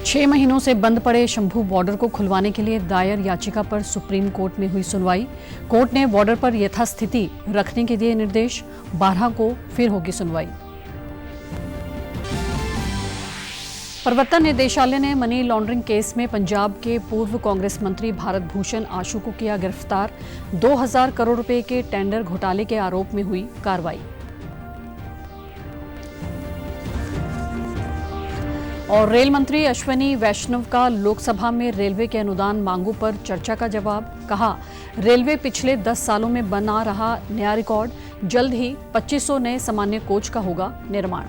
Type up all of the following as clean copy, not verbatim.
6 महीनों से बंद पड़े शंभू बॉर्डर को खुलवाने के लिए दायर याचिका पर सुप्रीम कोर्ट में हुई सुनवाई। कोर्ट ने बॉर्डर पर यथास्थिति रखने के दिए निर्देश। 12 को फिर होगी सुनवाई। प्रवर्तन निदेशालय ने मनी लॉन्ड्रिंग केस में पंजाब के पूर्व कांग्रेस मंत्री भारत भूषण आशु को किया गिरफ्तार। 2000 करोड़ रुपए के टेंडर घोटाले के आरोप में हुई कार्रवाई। और रेल मंत्री अश्विनी वैष्णव का लोकसभा में रेलवे के अनुदान मांगों पर चर्चा का जवाब। कहा, रेलवे पिछले 10 सालों में बना रहा नया रिकॉर्ड। जल्द ही 2500 नए सामान्य कोच का होगा निर्माण।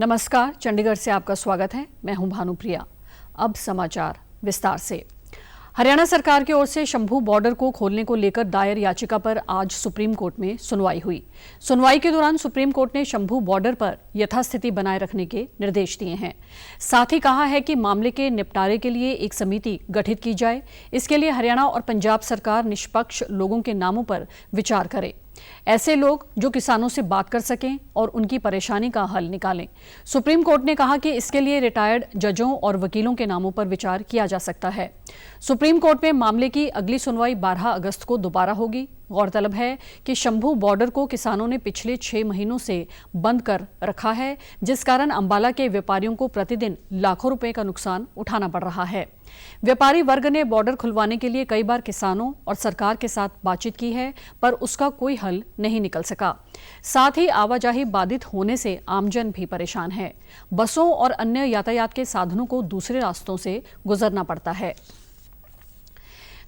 नमस्कार, चंडीगढ़ से आपका स्वागत है। मैं हूं भानुप्रिया। अब समाचार विस्तार से। हरियाणा सरकार की ओर से शंभू बॉर्डर को खोलने को लेकर दायर याचिका पर आज सुप्रीम कोर्ट में सुनवाई हुई। सुनवाई के दौरान सुप्रीम कोर्ट ने शंभू बॉर्डर पर यथास्थिति बनाए रखने के निर्देश दिए हैं। साथ ही कहा है कि मामले के निपटारे के लिए एक समिति गठित की जाए। इसके लिए हरियाणा और पंजाब सरकार निष्पक्ष लोगों के नामों पर विचार करे, ऐसे लोग जो किसानों से बात कर सकें और उनकी परेशानी का हल निकालें। सुप्रीम कोर्ट ने कहा कि इसके लिए रिटायर्ड जजों और वकीलों के नामों पर विचार किया जा सकता है। सुप्रीम कोर्ट में मामले की अगली सुनवाई 12 अगस्त को दोबारा होगी। गौरतलब है कि शंभू बॉर्डर को किसानों ने पिछले 6 महीनों से बंद कर रखा है, जिस कारण अंबाला के व्यापारियों को प्रतिदिन लाखों रुपए का नुकसान उठाना पड़ रहा है। व्यापारी वर्ग ने बॉर्डर खुलवाने के लिए कई बार किसानों और सरकार के साथ बातचीत की है, पर उसका कोई हल नहीं निकल सका। साथ ही आवाजाही बाधित होने से आमजन भी परेशान है। बसों और अन्य यातायात के साधनों को दूसरे रास्तों से गुजरना पड़ता है।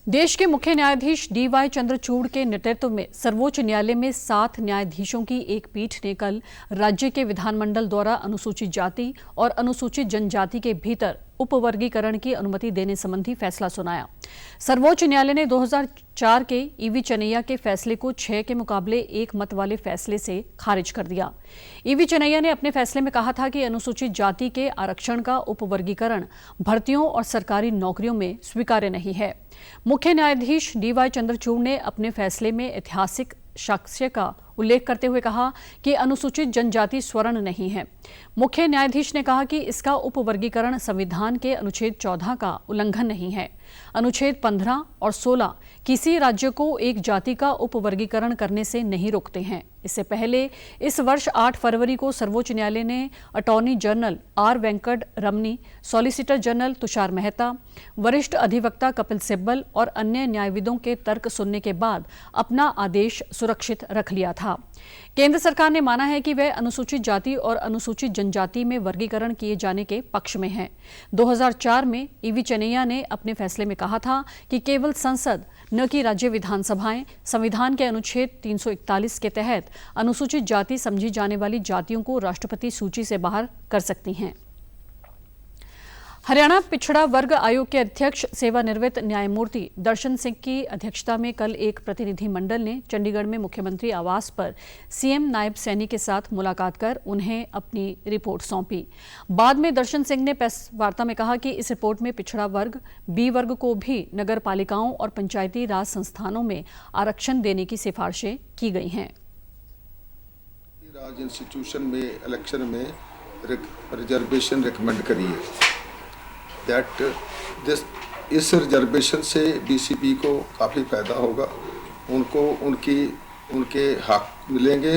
देश के मुख्य न्यायाधीश DY चंद्रचूड़ के नेतृत्व में सर्वोच्च न्यायालय में 7 न्यायाधीशों की एक पीठ ने कल राज्य के विधानमंडल द्वारा अनुसूचित जाति और अनुसूचित जनजाति के भीतर उपवर्गीकरण की अनुमति देने संबंधी फैसला सुनाया। सर्वोच्च न्यायालय ने 2004 के EV चनैया के फैसले को 6 के मुकाबले 1 मत वाले फैसले से खारिज कर दिया। EV चनैया ने अपने फैसले में कहा था कि अनुसूचित जाति के आरक्षण का उपवर्गीकरण भर्तियों और सरकारी नौकरियों में स्वीकार्य नहीं है। मुख्य न्यायाधीश DY चंद्रचूड़ ने अपने फैसले में ऐतिहासिक साक्ष्य का उल्लेख करते हुए कहा कि अनुसूचित जनजाति स्वर्ण नहीं है। मुख्य न्यायाधीश ने कहा कि इसका उपवर्गीकरण संविधान के अनुच्छेद 14 का उल्लंघन नहीं है। अनुच्छेद 15 और 16 किसी राज्य को एक जाति का उपवर्गीकरण करने से नहीं रोकते हैं। इससे पहले इस वर्ष 8 फरवरी को सर्वोच्च न्यायालय ने अटॉर्नी जनरल R वेंकट रमनी, सॉलिसिटर जनरल तुषार मेहता, वरिष्ठ अधिवक्ता कपिल सिब्बल और अन्य न्यायविदों के तर्क सुनने के बाद अपना आदेश सुरक्षित रख लिया था। केंद्र सरकार ने माना है कि वह अनुसूचित जाति और अनुसूचित जनजाति में वर्गीकरण किए जाने के पक्ष में है। 2004 में EV चनैया ने अपने फैसले में कहा था कि केवल संसद, न कि राज्य विधानसभाएं, संविधान के अनुच्छेद 341 के तहत अनुसूचित जाति समझी जाने वाली जातियों को राष्ट्रपति सूची से बाहर कर सकती हैं। हरियाणा पिछड़ा वर्ग आयोग के अध्यक्ष सेवानिवृत्त न्यायमूर्ति दर्शन सिंह की अध्यक्षता में कल एक प्रतिनिधिमंडल ने चंडीगढ़ में मुख्यमंत्री आवास पर CM नायब सैनी के साथ मुलाकात कर उन्हें अपनी रिपोर्ट सौंपी। बाद में दर्शन सिंह ने प्रेस वार्ता में कहा कि इस रिपोर्ट में पिछड़ा वर्ग B वर्ग को भी नगर पालिकाओं और पंचायती राज संस्थानों में आरक्षण देने की सिफारिशें की गई हैं। राज इंस्टीट्यूशन में इलेक्शन में रिजर्वेशन रिकमेंड करी है। इस रिजर्वेशन से BCP को काफ़ी फायदा होगा। उनको उनके हक मिलेंगे।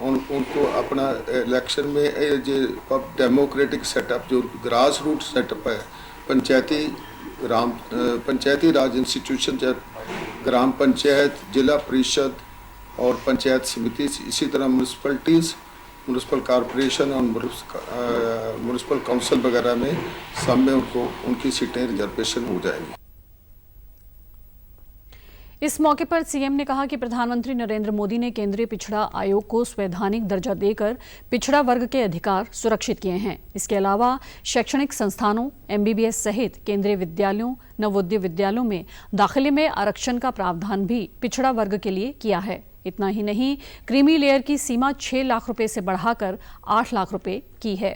उनको अपना इलेक्शन में जो डेमोक्रेटिक सेटअप, जो ग्रास रूट सेटअप है, पंचायती राज इंस्टीट्यूशन, ग्राम पंचायत, जिला परिषद और पंचायत समिति, इसी तरह म्यूनसिपलिटीज़, म्यूनसिपल कॉरपोरेशन और म्यूनसिपल काउंसिल वगैरह में सब में उनकी सीटें रिजर्वेशन हो जाएंगी। इस मौके पर CM ने कहा कि प्रधानमंत्री नरेंद्र मोदी ने केंद्रीय पिछड़ा आयोग को संवैधानिक दर्जा देकर पिछड़ा वर्ग के अधिकार सुरक्षित किए हैं। इसके अलावा शैक्षणिक संस्थानों, MBBS सहित केंद्रीय विद्यालयों, नवोदय विद्यालयों में दाखिले में आरक्षण का प्रावधान भी पिछड़ा वर्ग के लिए किया है। इतना ही नहीं, क्रीमी लेयर की सीमा 6 लाख रुपए से बढ़ाकर 8 लाख रुपए की है।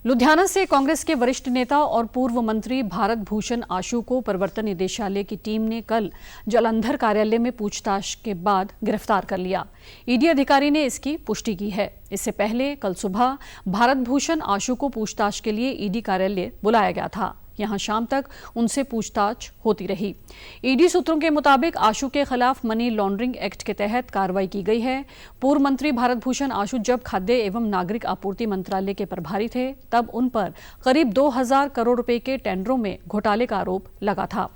लुधियाना से कांग्रेस के वरिष्ठ नेता और पूर्व मंत्री भारत भूषण आशु को प्रवर्तन निदेशालय की टीम ने कल जालंधर कार्यालय में पूछताछ के बाद गिरफ्तार कर लिया। ईडी अधिकारी ने इसकी पुष्टि की है। इससे पहले कल सुबह भारत भूषण आशु को पूछताछ के लिए ईडी कार्यालय बुलाया गया था। यहां शाम तक उनसे पूछताछ होती रही। ईडी सूत्रों के मुताबिक आशु के खिलाफ मनी लॉन्ड्रिंग एक्ट के तहत कार्रवाई की गई है। पूर्व मंत्री भारत भूषण आशु जब खाद्य एवं नागरिक आपूर्ति मंत्रालय के प्रभारी थे, तब उन पर करीब 2000 करोड़ रुपए के टेंडरों में घोटाले का आरोप लगा था।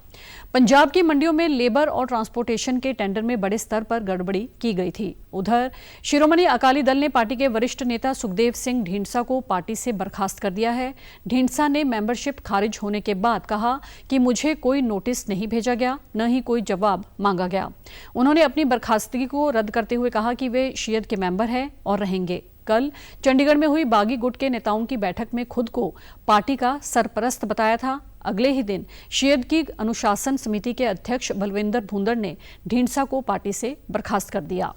पंजाब की मंडियों में लेबर और ट्रांसपोर्टेशन के टेंडर में बड़े स्तर पर गड़बड़ी की गई थी। उधर शिरोमणि अकाली दल ने पार्टी के वरिष्ठ नेता सुखदेव सिंह ढींढसा को पार्टी से बर्खास्त कर दिया है। ढींढसा ने मेंबरशिप खारिज होने के बाद कहा कि मुझे कोई नोटिस नहीं भेजा गया, न ही कोई जवाब मांगा गया। उन्होंने अपनी बर्खास्तगी को रद्द करते हुए कहा कि वे शियद के मेंबर हैं और रहेंगे। कल चंडीगढ़ में हुई बागी गुट के नेताओं की बैठक में खुद को पार्टी का सरपरस्त बताया था। अगले ही दिन शियद की अनुशासन समिति के अध्यक्ष बलविंदर भूंदड़ ने ढींढसा को पार्टी से बर्खास्त कर दिया।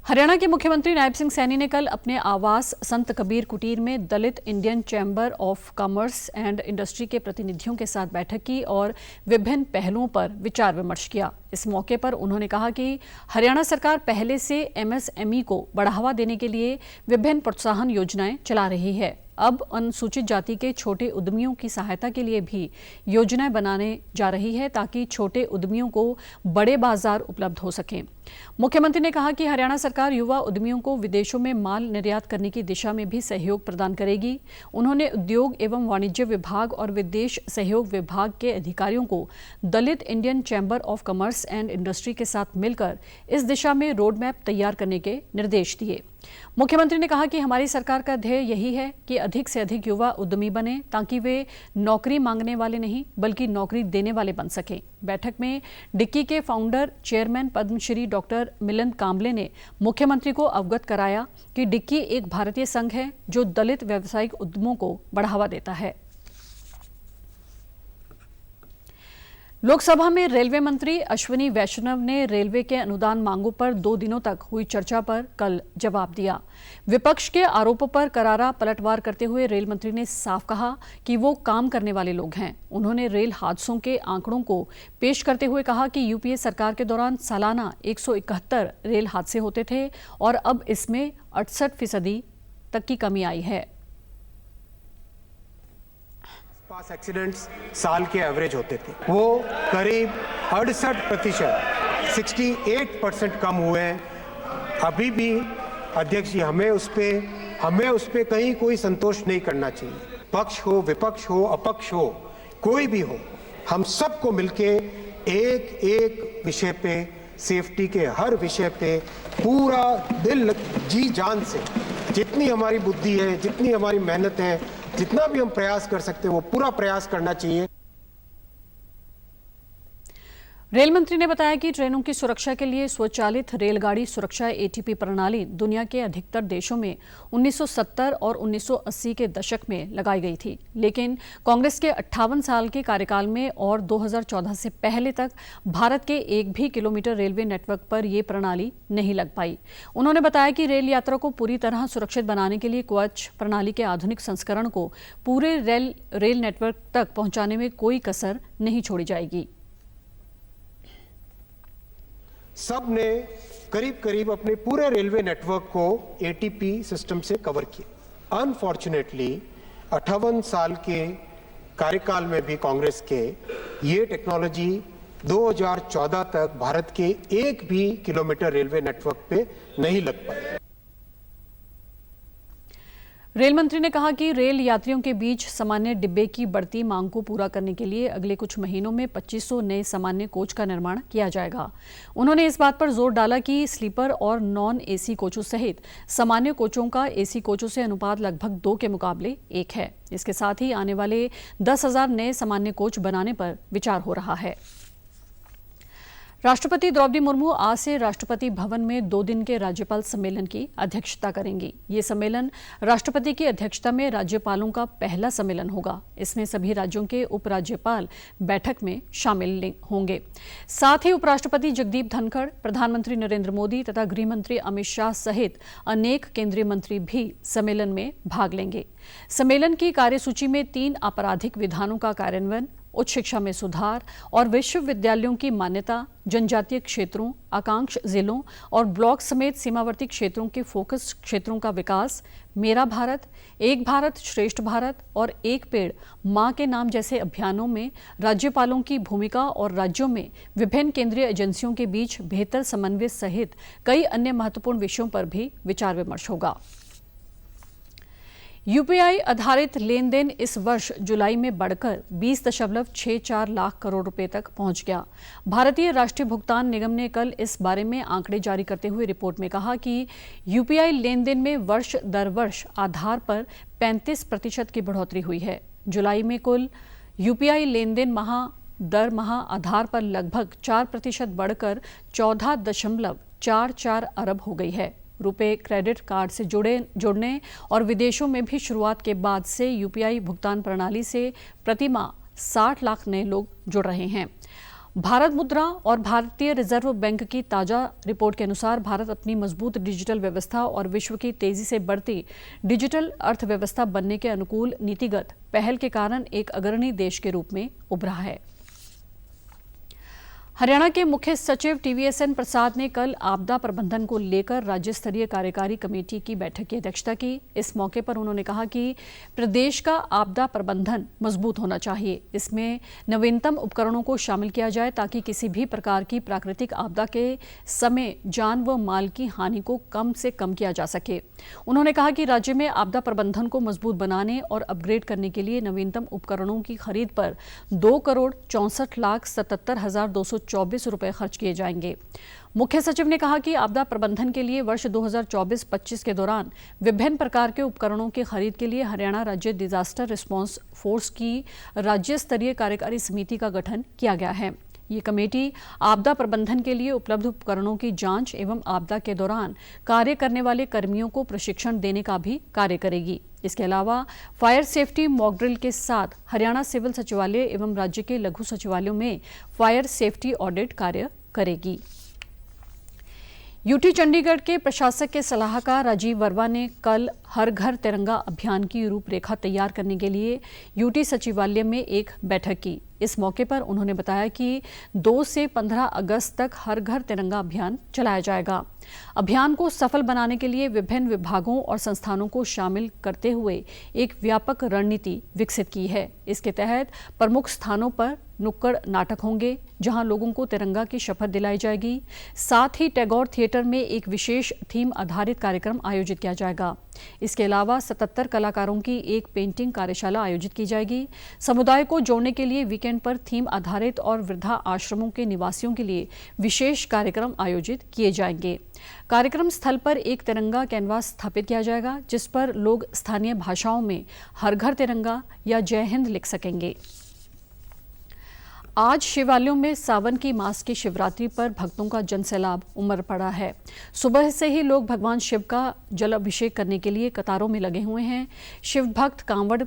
हरियाणा के मुख्यमंत्री नायब सिंह सैनी ने कल अपने आवास संत कबीर कुटीर में Dalit Indian chamber of commerce and industry के प्रतिनिधियों के साथ बैठक की और विभिन्न पहलुओं पर विचार विमर्श किया। इस मौके पर उन्होंने कहा कि हरियाणा सरकार पहले से एमएसएमई को बढ़ावा देने के लिए विभिन्न प्रोत्साहन योजनाएं चला रही है। अब अनुसूचित जाति के छोटे उद्यमियों की सहायता के लिए भी योजनाएं बनाने जा रही है, ताकि छोटे उद्यमियों को बड़े बाजार उपलब्ध हो सकें। मुख्यमंत्री ने कहा कि हरियाणा सरकार युवा उद्यमियों को विदेशों में माल निर्यात करने की दिशा में भी सहयोग प्रदान करेगी। उन्होंने उद्योग एवं वाणिज्य विभाग और विदेश सहयोग विभाग के अधिकारियों को Dalit Indian chamber of commerce and industry के साथ मिलकर इस दिशा में रोड मैप तैयार करने के निर्देश दिए। मुख्यमंत्री ने कहा कि हमारी सरकार का ध्येय यही है कि अधिक से अधिक युवा उद्यमी बने, ताकि वे नौकरी मांगने वाले नहीं बल्कि नौकरी देने वाले बन सकें। बैठक में डिक्की के founder chairman Padma Shri doctor Milind Kamble ने मुख्यमंत्री को अवगत कराया कि डिक्की एक भारतीय संघ है जो दलित व्यावसायिक उद्यमों को बढ़ावा देता है। लोकसभा में रेलवे मंत्री अश्विनी वैष्णव ने रेलवे के अनुदान मांगों पर 2 दिनों तक हुई चर्चा पर कल जवाब दिया। विपक्ष के आरोपों पर करारा पलटवार करते हुए रेल मंत्री ने साफ कहा कि वो काम करने वाले लोग हैं। उन्होंने रेल हादसों के आंकड़ों को पेश करते हुए कहा कि यूपीए सरकार के दौरान सालाना 171 रेल हादसे होते थे और अब इसमें 68% तक की कमी आई है। पास एक्सीडेंट्स साल के एवरेज होते थे, वो करीब 68%, 68% कम हुए हैं। अभी भी अध्यक्ष जी हमें उस पे कहीं कोई संतोष नहीं करना चाहिए। पक्ष हो, विपक्ष हो, अपक्ष हो, कोई भी हो, हम सबको मिलके एक एक विषय पे, सेफ्टी के हर विषय पे पूरा दिल जी जान से, जितनी हमारी बुद्धि है, जितनी हमारी मेहनत है, जितना भी हम प्रयास कर सकते हैं वो पूरा प्रयास करना चाहिए। रेल मंत्री ने बताया कि ट्रेनों की सुरक्षा के लिए स्वचालित रेलगाड़ी सुरक्षा एटीपी प्रणाली दुनिया के अधिकतर देशों में 1970 और 1980 के दशक में लगाई गई थी, लेकिन कांग्रेस के 58 साल के कार्यकाल में और 2014 से पहले तक भारत के 1 भी किलोमीटर रेलवे नेटवर्क पर यह प्रणाली नहीं लग पाई। उन्होंने बताया कि रेल यात्रा को पूरी तरह सुरक्षित बनाने के लिए कवच प्रणाली के आधुनिक संस्करण को पूरे रेल नेटवर्क तक पहुंचाने में कोई कसर नहीं छोड़ी जाएगी। सब ने करीब करीब अपने पूरे रेलवे नेटवर्क को एटीपी सिस्टम से कवर किया। अनफॉर्चुनेटली 58 साल के कार्यकाल में भी कांग्रेस के ये टेक्नोलॉजी 2014 तक भारत के 1 भी किलोमीटर रेलवे नेटवर्क पे नहीं लग पाई। रेल मंत्री ने कहा कि रेल यात्रियों के बीच सामान्य डिब्बे की बढ़ती मांग को पूरा करने के लिए अगले कुछ महीनों में 2500 नए सामान्य कोच का निर्माण किया जाएगा। उन्होंने इस बात पर जोर डाला कि स्लीपर और नॉन एसी कोचों सहित सामान्य कोचों का एसी कोचों से अनुपात लगभग 2 के मुकाबले 1 है। इसके साथ ही आने वाले 10,000 नए सामान्य कोच बनाने पर विचार हो रहा है। राष्ट्रपति द्रौपदी मुर्मू आज से राष्ट्रपति भवन में 2 दिन के राज्यपाल सम्मेलन की अध्यक्षता करेंगी। ये सम्मेलन राष्ट्रपति की अध्यक्षता में राज्यपालों का पहला सम्मेलन होगा। इसमें सभी राज्यों के उपराज्यपाल बैठक में शामिल होंगे। साथ ही उपराष्ट्रपति जगदीप धनखड़, प्रधानमंत्री नरेंद्र मोदी तथा गृह मंत्री अमित शाह सहित अनेक केंद्रीय मंत्री भी सम्मेलन में भाग लेंगे। सम्मेलन की कार्यसूची में 3 आपराधिक विधानों का कार्यान्वयन, उच्च शिक्षा में सुधार और विश्वविद्यालयों की मान्यता, जनजातीय क्षेत्रों, आकांक्ष जिलों और ब्लॉक समेत सीमावर्ती क्षेत्रों के फोकस क्षेत्रों का विकास, मेरा भारत, एक भारत श्रेष्ठ भारत और एक पेड़ मां के नाम जैसे अभियानों में राज्यपालों की भूमिका और राज्यों में विभिन्न केंद्रीय एजेंसियों के बीच बेहतर समन्वय सहित कई अन्य महत्वपूर्ण विषयों पर भी विचार विमर्श होगा। यूपीआई आधारित लेन देन इस वर्ष जुलाई में बढ़कर 20.64 लाख करोड़ रुपए तक पहुंच गया। भारतीय राष्ट्रीय भुगतान निगम ने कल इस बारे में आंकड़े जारी करते हुए रिपोर्ट में कहा कि यूपीआई लेन देन में वर्ष दर वर्ष आधार पर 35% की बढ़ोतरी हुई है। जुलाई में कुल यूपीआई लेन देन माह आधार पर लगभग 4% बढ़कर 14.44 अरब हो गई है। रुपए क्रेडिट कार्ड से जुड़ने और विदेशों में भी शुरुआत के बाद से यूपीआई भुगतान प्रणाली से प्रतिमाह 60 लाख नए लोग जुड़ रहे हैं। भारत मुद्रा और भारतीय रिजर्व बैंक की ताजा रिपोर्ट के अनुसार भारत अपनी मजबूत डिजिटल व्यवस्था और विश्व की तेजी से बढ़ती डिजिटल अर्थव्यवस्था बनने के अनुकूल नीतिगत पहल के कारण एक अग्रणी देश के रूप में उभरा है। हरियाणा के मुख्य सचिव टीवीएसएन प्रसाद ने कल आपदा प्रबंधन को लेकर राज्य स्तरीय कार्यकारी कमेटी की बैठक की अध्यक्षता की। इस मौके पर उन्होंने कहा कि प्रदेश का आपदा प्रबंधन मजबूत होना चाहिए। इसमें नवीनतम उपकरणों को शामिल किया जाए ताकि किसी भी प्रकार की प्राकृतिक आपदा के समय जान व माल की हानि को कम से कम किया जा सके। उन्होंने कहा कि राज्य में आपदा प्रबंधन को मजबूत बनाने और अपग्रेड करने के लिए नवीनतम उपकरणों की खरीद पर 2,64,77,224 रुपए खर्च किए जाएंगे। मुख्य सचिव ने कहा कि आपदा प्रबंधन के लिए वर्ष 2024-25 के दौरान विभिन्न प्रकार के उपकरणों की खरीद के लिए हरियाणा राज्य डिजास्टर रिस्पांस फोर्स की राज्य स्तरीय कार्यकारी समिति का गठन किया गया है। ये कमेटी आपदा प्रबंधन के लिए उपलब्ध उपकरणों की जांच एवं आपदा के दौरान कार्य करने वाले कर्मियों को प्रशिक्षण देने का भी कार्य करेगी। इसके अलावा फायर सेफ्टी मॉक ड्रिल के साथ हरियाणा सिविल सचिवालय एवं राज्य के लघु सचिवालयों में फायर सेफ्टी ऑडिट कार्य करेगी। यूटी चंडीगढ़ के प्रशासक के सलाहकार राजीव वर्मा ने कल हर घर तिरंगा अभियान की रूपरेखा तैयार करने के लिए यूटी सचिवालय में एक बैठक की। इस मौके पर उन्होंने बताया कि 2 से 15 अगस्त तक हर घर तिरंगा अभियान चलाया जाएगा। अभियान को सफल बनाने के लिए विभिन्न विभागों और संस्थानों को शामिल करते हुए एक व्यापक रणनीति विकसित की है। इसके तहत प्रमुख स्थानों पर नुक्कड़ नाटक होंगे जहां लोगों को तिरंगा की शपथ दिलाई जाएगी। साथ ही टैगोर थिएटर में एक विशेष थीम आधारित कार्यक्रम आयोजित किया जाएगा। इसके अलावा 77 कलाकारों की एक पेंटिंग कार्यशाला आयोजित की जाएगी। समुदाय को जोड़ने के लिए वीकेंड पर थीम आधारित और वृद्धा आश्रमों के निवासियों के लिए विशेष कार्यक्रम आयोजित किए जाएंगे। कार्यक्रम स्थल पर एक तिरंगा कैनवास स्थापित किया जाएगा जिस पर लोग स्थानीय भाषाओं में हर घर तिरंगा या जय हिंद लिख सकेंगे। आज शिवालयों में सावन की मास की शिवरात्रि पर भक्तों का जनसैलाब उमड़ पड़ा है। सुबह से ही लोग भगवान शिव का जल अभिषेक करने के लिए कतारों में लगे हुए हैं। शिव भक्त कांवड़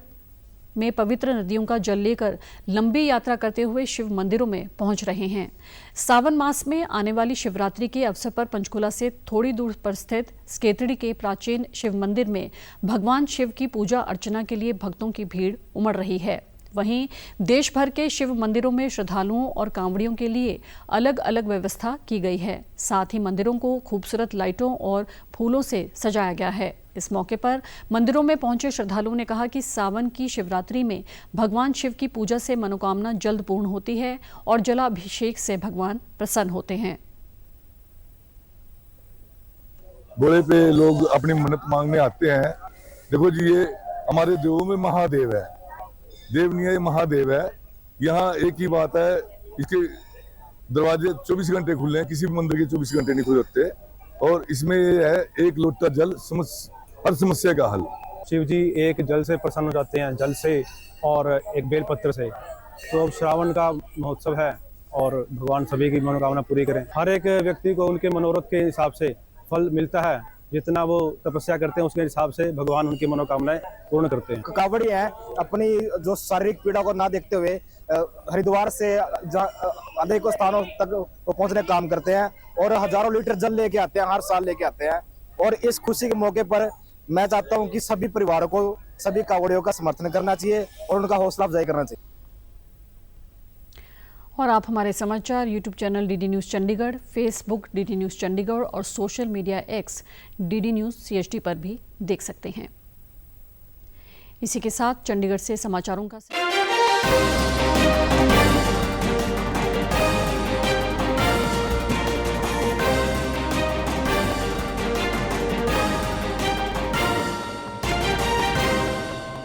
में पवित्र नदियों का जल लेकर लंबी यात्रा करते हुए शिव मंदिरों में पहुंच रहे हैं। सावन मास में आने वाली शिवरात्रि के अवसर पर पंचकुला से थोड़ी दूर पर स्थित स्केतड़ी के प्राचीन शिव मंदिर में भगवान शिव की पूजा अर्चना के लिए भक्तों की भीड़ उमड़ रही है। वहीं देश भर के शिव मंदिरों में श्रद्धालुओं और कांवड़ियों के लिए अलग अलग व्यवस्था की गई है। साथ ही मंदिरों को खूबसूरत लाइटों और फूलों से सजाया गया है। इस मौके पर मंदिरों में पहुंचे श्रद्धालुओं ने कहा कि सावन की शिवरात्रि में भगवान शिव की पूजा से मनोकामना जल्द पूर्ण होती है और जलाभिषेक से भगवान प्रसन्न होते हैं। बोले पे लोग अपनी मन्नत मांगने आते हैं। देखो जी, ये हमारे देवों में महादेव है, देव नहीं है, महादेव है। यहाँ एक ही बात है, इसके दरवाजे 24 घंटे खुले हैं, किसी भी मंदिर के 24 घंटे नहीं खुले होते। और इसमें ये है, एक लोटा जल हर समस्या का हल। शिव जी एक जल से प्रसन्न हो जाते हैं, जल से और एक बेलपत्र से। तो अब श्रावण का महोत्सव है और भगवान सभी की मनोकामना पूरी करें। हर एक व्यक्ति को उनके मनोरथ के हिसाब से फल मिलता है, जितना वो तपस्या करते हैं उसके हिसाब से भगवान उनकी मनोकामनाएं पूर्ण करते हैं। कावड़ी है अपनी जो शारीरिक पीड़ा को ना देखते हुए हरिद्वार से अनेकों स्थानों तक वो पहुंचने का काम करते हैं और हजारों लीटर जल लेके आते हैं, हर साल लेके आते हैं। और इस खुशी के मौके पर मैं चाहता हूं कि सभी परिवारों को, सभी कावड़ियों का समर्थन करना चाहिए और उनका हौसला अफजाई करना चाहिए। और आप हमारे समाचार YouTube channel DD news Chandigarh, Facebook DD news Chandigarh और social media X DD news CHD पर भी देख सकते हैं। इसी के साथ चंडीगढ़ से समाचारों का